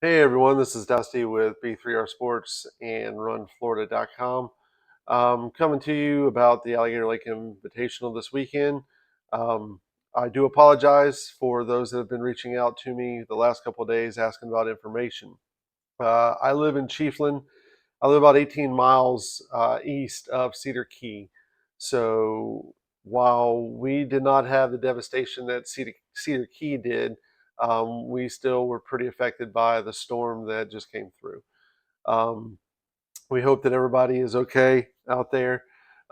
Hey everyone, this is Dusty with B3R Sports and RunFlorida.com. Coming to you about the Alligator Lake Invitational this weekend. Um, I do apologize for those that have been reaching out to me the last couple of days asking about information. I live in Chiefland. I live about 18 miles east of Cedar Key. So while we did not have the devastation that Cedar Key did, we still were pretty affected by the storm that just came through. Um, we hope that everybody is okay out there.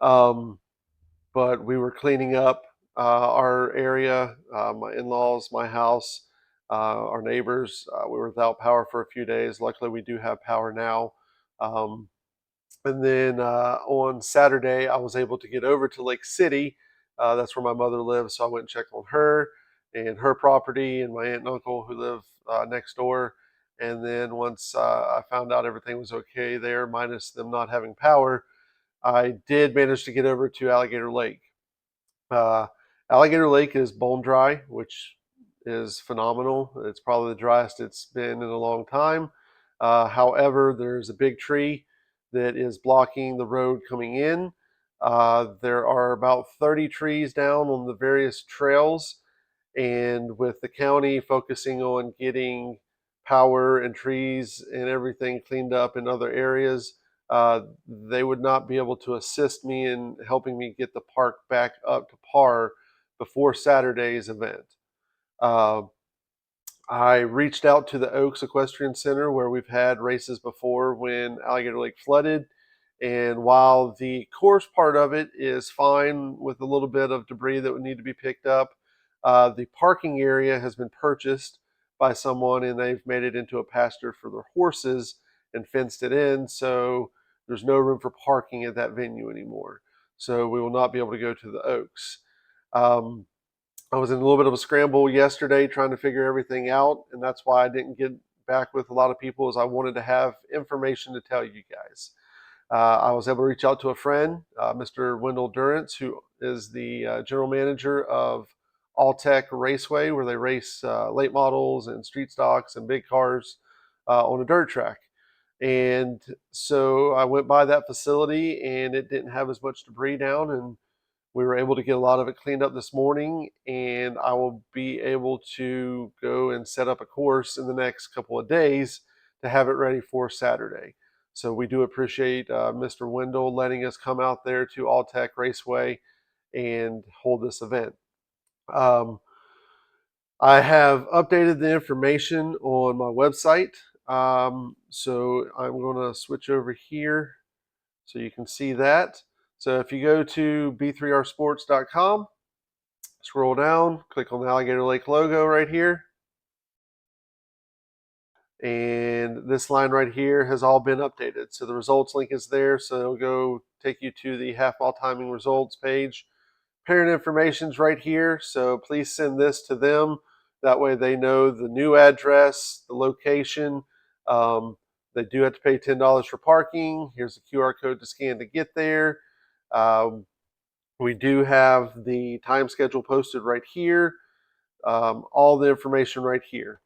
Um, but we were cleaning up our area, my in-laws, my house, our neighbors. We were without power for a few days. Luckily, we do have power now. Um, and then on Saturday, I was able to get over to Lake City. That's where my mother lives. So I went and checked on her and her property and my aunt and uncle who live next door. And then once I found out everything was okay there, minus them not having power, I did manage to get over to Alligator Lake. Uh, Alligator Lake is bone dry, which is phenomenal. It's probably the driest it's been in a long time. However, there's a big tree that is blocking the road coming in. There are about 30 trees down on the various trails, and with the county focusing on getting power and trees and everything cleaned up in other areas, they would not be able to assist me in helping me get the park back up to par before Saturday's event. Uh, I reached out to the Oaks Equestrian Center where we've had races before when Alligator Lake flooded. And while the course part of it is fine with a little bit of debris that would need to be picked up, the parking area has been purchased by someone and they've made it into a pasture for their horses and fenced it in. So there's no room for parking at that venue anymore. So we will not be able to go to the Oaks. Um, I was in a little bit of a scramble yesterday trying to figure everything out, and that's why I didn't get back with a lot of people, as I wanted to have information to tell you guys. I was able to reach out to a friend, Mr. Wendell Durrance, who is the general manager of All Tech Raceway, where they race late models and street stocks and big cars on a dirt track. And so I went by that facility, and it didn't have as much debris down, and we were able to get a lot of it cleaned up this morning, and I will be able to go and set up a course in the next couple of days to have it ready for Saturday. So we do appreciate Mr. Wendell letting us come out there to All Tech Raceway and hold this event. Um, I have updated the information on my website. So I'm going to switch over here so you can see that. So if you go to b3rsports.com, scroll down, click on the Alligator Lake logo right here. And this line right here has all been updated. So the results link is there. So it'll go take you to the half mile timing results page. Parent information is right here. So please send this to them. That way they know the new address, the location. They do have to pay $10 for parking. Here's the QR code to scan to get there. Um, we do have the time schedule posted right here. All the information right here.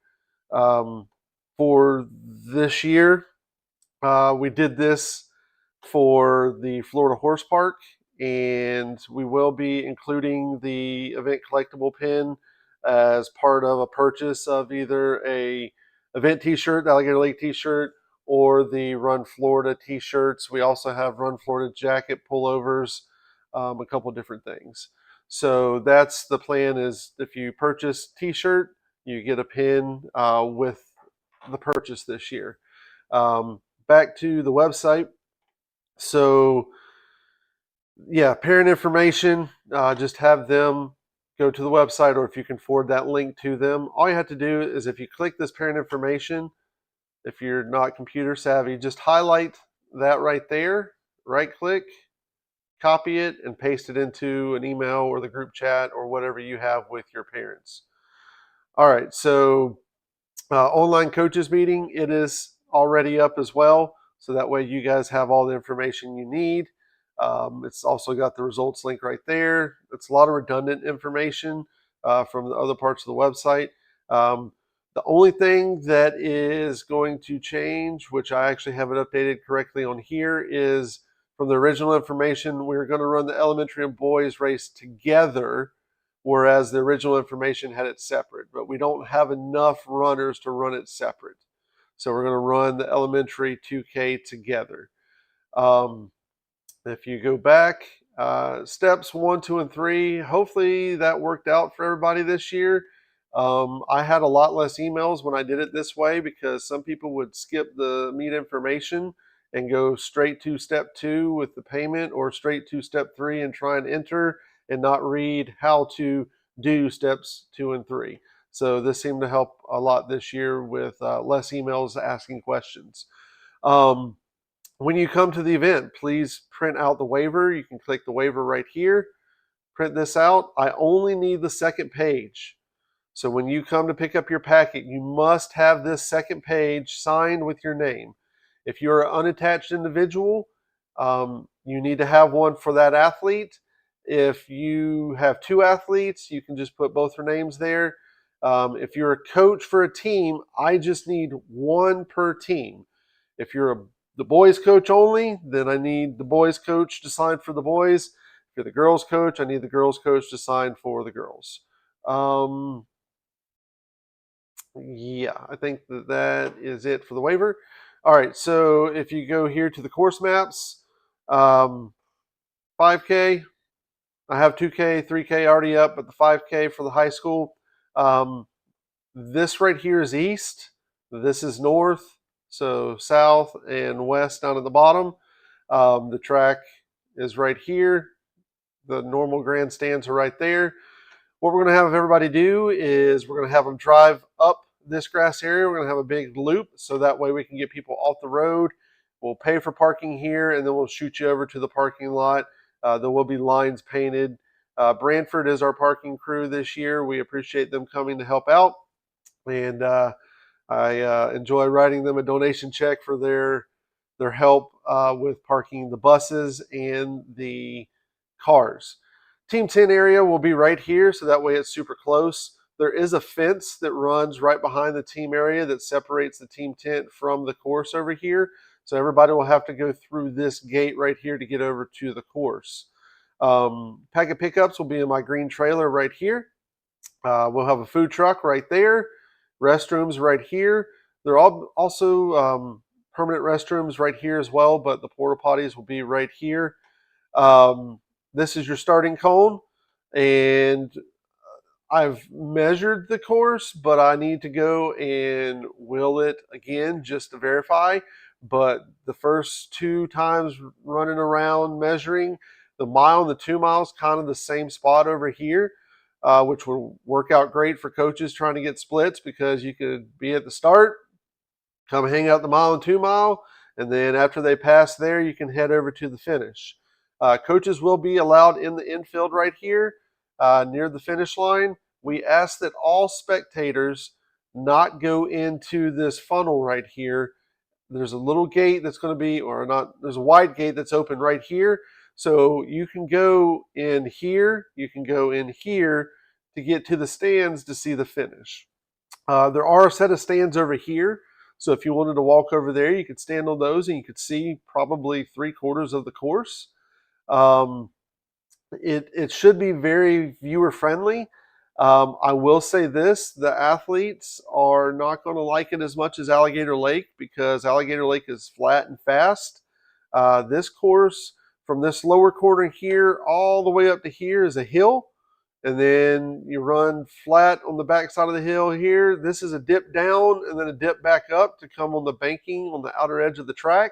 Um, for this year, we did this for the Florida Horse Park, and we will be including the event collectible pin as part of a purchase of either a event t-shirt, the Alligator Lake t-shirt, or the Run Florida t-shirts. We also have Run Florida jacket pullovers, a couple different things. So that's the plan, is if you purchase t-shirt, you get a pin with the purchase this year. Back to the website. So yeah, parent information, just have them go to the website, or if you can forward that link to them. All you have to do is, if you click this parent information, if you're not computer savvy, just highlight that right there, right click, copy it, and paste it into an email or the group chat or whatever you have with your parents. All right, so online coaches meeting, it is already up as well. So that way you guys have all the information you need. It's also got the results link right there. It's a lot of redundant information from the other parts of the website. Um, The only thing that is going to change, which I actually have it updated correctly on here, is from the original information, we're going to run the elementary and boys race together, whereas the original information had it separate. But we don't have enough runners to run it separate. So we're going to run the elementary 2K together. If you go back, steps 1, 2, and 3, hopefully that worked out for everybody this year. I had a lot less emails when I did it this way because some people would skip the meet information and go straight to step 2 with the payment, or straight to step 3 and try and enter and not read how to do steps 2 and 3. So this seemed to help a lot this year with less emails asking questions. When you come to the event, please print out the waiver. You can click the waiver right here. Print this out. I only need the second page. So when you come to pick up your packet, you must have this second page signed with your name. If you're an unattached individual, you need to have one for that athlete. If you have two athletes, you can just put both their names there. If you're a coach for a team, I just need one per team. If you're the boys coach only, then I need the boys coach to sign for the boys. If you're the girls coach, I need the girls coach to sign for the girls. Yeah, I think that is it for the waiver. All right, so if you go here to the course maps, 5K, I have 2K, 3K already up, but the 5K for the high school. This right here is east. This is north. So south and west down at the bottom. The track is right here. The normal grandstands are right there. What we're going to have everybody do is we're going to have them drive up this grass area. We're going to have a big loop so that way we can get people off the road. We'll pay for parking here, and then we'll shoot you over to the parking lot. There will be lines painted. Branford is our parking crew this year. We appreciate them coming to help out, and I enjoy writing them a donation check for their help with parking the buses and the cars. Team 10 area will be right here, so that way it's super close. There is a fence that runs right behind the team area that separates the team tent from the course over here. So everybody will have to go through this gate right here to get over to the course. Packet pickups will be in my green trailer right here. We'll have a food truck right there. Restrooms right here. They're all also permanent restrooms right here as well, but the porta potties will be right here. This is your starting cone, and I've measured the course, but I need to go and wheel it again just to verify. But the first 2 times running around measuring, the mile and the 2 miles kind of the same spot over here, which will work out great for coaches trying to get splits, because you could be at the start, come hang out the mile and 2 mile, and then after they pass there, you can head over to the finish. Coaches will be allowed in the infield right here near the finish line. We ask that all spectators not go into this funnel right here. There's a little gate that's going to be, or not, there's a wide gate that's open right here. So you can go in here, you can go in here to get to the stands to see the finish. There are a set of stands over here. So if you wanted to walk over there, you could stand on those and you could see probably 3/4 of the course. It should be very viewer friendly. I will say this, the athletes are not going to like it as much as Alligator Lake, because Alligator Lake is flat and fast. This course, from this lower corner here all the way up to here, is a hill, and then you run flat on the back side of the hill here. This is a dip down and then a dip back up to come on the banking on the outer edge of the track,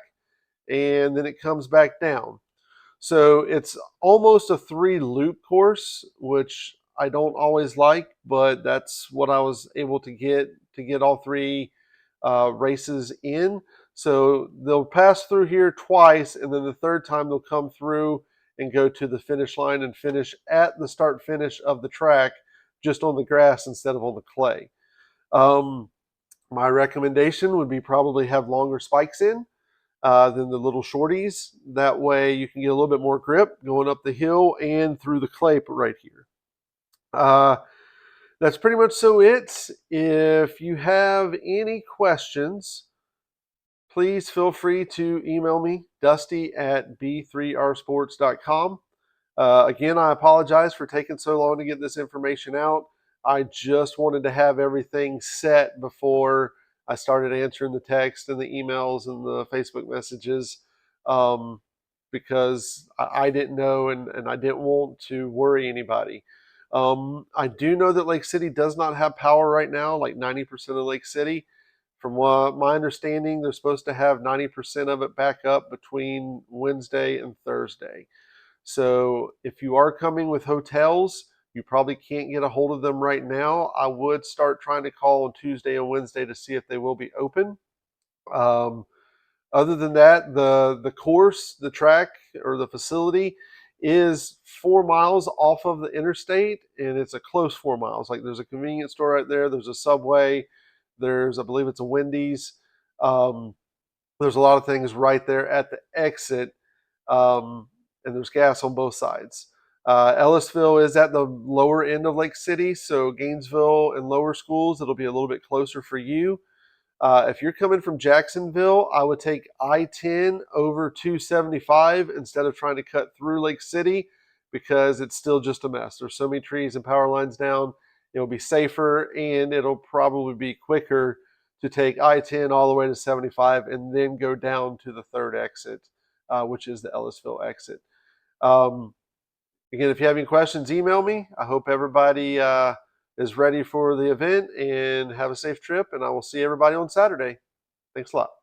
and then it comes back down. So it's almost a 3-loop course, which I don't always like, but that's what I was able to get all 3 races in. So they'll pass through here twice, and then the third time they'll come through and go to the finish line and finish at the start finish of the track, just on the grass instead of on the clay. My recommendation would be probably have longer spikes in than the little shorties. That way you can get a little bit more grip going up the hill and through the clay right here. That's pretty much so it. If you have any questions, please feel free to email me, dusty@b3rsports.com. Again, I apologize for taking so long to get this information out. I just wanted to have everything set before I started answering the text and the emails and the Facebook messages, um, because I didn't know, and I didn't want to worry anybody. I do know that Lake City does not have power right now, like 90% of Lake City. From what my understanding, they're supposed to have 90% of it back up between Wednesday and Thursday. So if you are coming with hotels, you probably can't get a hold of them right now. I would start trying to call on Tuesday and Wednesday to see if they will be open. Um, Other than that, the course, the track, or the facility is 4 miles off of the interstate, and it's a close 4 miles. Like there's a convenience store right there. There's a Subway. There's, I believe it's a Wendy's. Um, there's a lot of things right there at the exit, um, and there's gas on both sides. Ellisville is at the lower end of Lake City, so Gainesville and lower schools, it'll be a little bit closer for you. If you're coming from Jacksonville, I would take I-10 over 275 instead of trying to cut through Lake City, because it's still just a mess. There's so many trees and power lines down. It'll be safer, and it'll probably be quicker to take I-10 all the way to 75 and then go down to the third exit, which is the Ellisville exit. Um, Again, if you have any questions, email me. I hope everybody is ready for the event, and have a safe trip, and I will see everybody on Saturday. Thanks a lot.